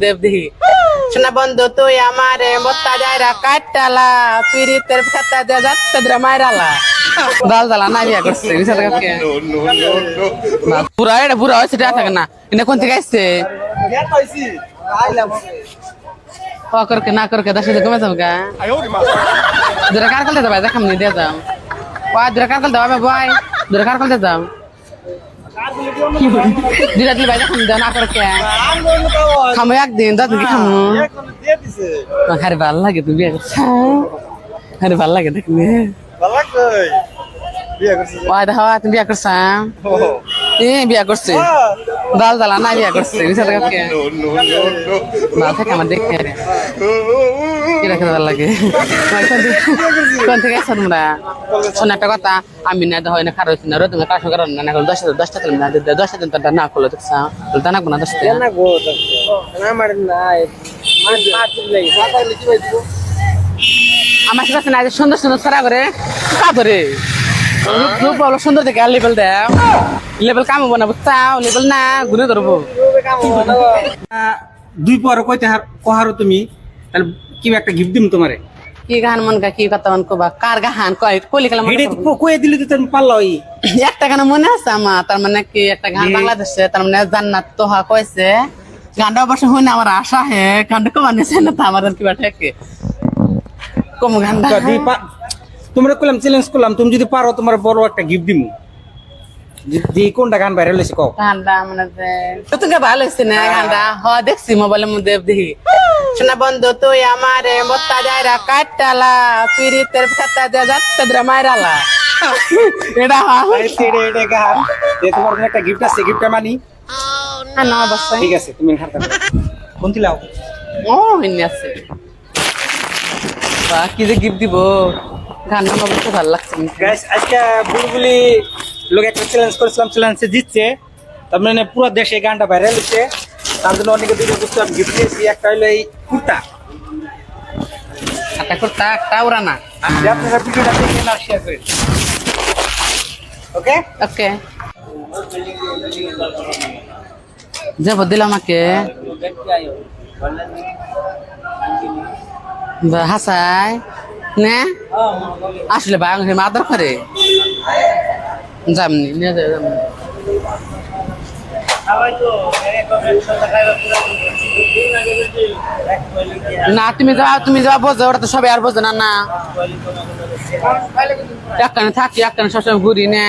দেব দিহি শোনা বন্ধু তুই আমারে মোত্তা যাইরা কাটটালা পিরিতের খাতা দে যাচ্ছে দরে মাইরালা দাল দালা না বিয়া করছে বিচার কাকে না পুরা এটা পুরা হইছে এটা থাকে না এটা কোন থেকে আসছে করকে না করকে দশ দিন কমে যাবো গা দূরে কার করতে যাবে দেখাম নি দিয়ে যাও দূরে কার করতে যাবে ভাই দূরে কার করতে যাও দিলা দিল ভাই দেখাম দাও না করকে খামো একদিন দশ দিন খামো আরে ভাল লাগে তুমি বিয়ে করছ আরে ভাল লাগে দেখলে তুমি বিয়া করছ বিয়া করছে দাল দালা না বিয়া করছে বিচার কাকে না থাকে আমার দেখতে কি রাখতে ভালো লাগে কোন থেকে আসছো তোমরা শোন একটা কথা আমি না হয় না খারাপ হচ্ছে না তুমি কাজ করার না এখন 10টা দিন না 10টা দিন তো না করলো দেখছ দানা কোনা 10টা না গো না মার নাই আমার কাছে না সুন্দর সুন্দর ছড়া করে কাপড়ে রূপ বলো সুন্দর দেখে লেবেল দেও লেবেল কাম হবো না বুঝছাও লেবেল না ঘুরে ধরবো দুই পর কইতে কহারো তুমি তাহলে কি একটা গিফট দিম তোমারে কি গান মন গা কি কথা মন কবা কার গান কই কলি কালাম কয়ে দিলে তো তুমি পারলা ওই একটা গান মনে আছে আমার তার মানে কি একটা গান বাংলাদেশে তার মানে জান্নাত তোহা কইছে গানটা অবশ্য হইনা আমার আশা হে গানটা কমানেছে না তো আমার কি বাটাকে কম গানটা তোমরা কইলাম চ্যালেঞ্জ করলাম তুমি যদি পারো তোমার বড় একটা গিফট দিমু দি কোনটা গান ভাইরাল হইছে কও গানটা মানে তো তুমি ভালো হইছে না গানটা হ দেখছি মোবাইলের মধ্যে দেখি শোনা বন্ধু তুই আমারে মোত্তা যাইরা কাটটালা পিরিতের খাতা দে যাচ্ছে দরে মাইরালা এটা এটা গান যে তোমার একটা গিফট আছে গিফটটা মানি না অবশ্যই ঠিক আছে তুমি খাতা কোন দিলাও ও হিন্দি আছে বা কি যে গিফট দিব গানটা অবশ্য ভালো লাগছে গাইস আজকে বুলবুলি লোক একটা চ্যালেঞ্জ করেছিলাম চ্যালেঞ্জে জিতছে তার মানে পুরো দেশে গানটা ভাইরাল হচ্ছে তার জন্য অনেকে দুটো বস্তু আমি গিফট দিয়েছি একটা হলো এই কুর্তা একটা কুর্তা একটা উড়ানা আপনারা ভিডিওটা দেখেন আর শেয়ার করেন ওকে ওকে যাব দিলাম আমাকে হাসাই নে আসলে বাংলা আদর করে যামনি নিয়ে যাবো না তুমি যাওয়া বোঝো ওটা তো সবাই আর বোঝো না না একখানে থাকি একখানে সবসময় ঘুরি না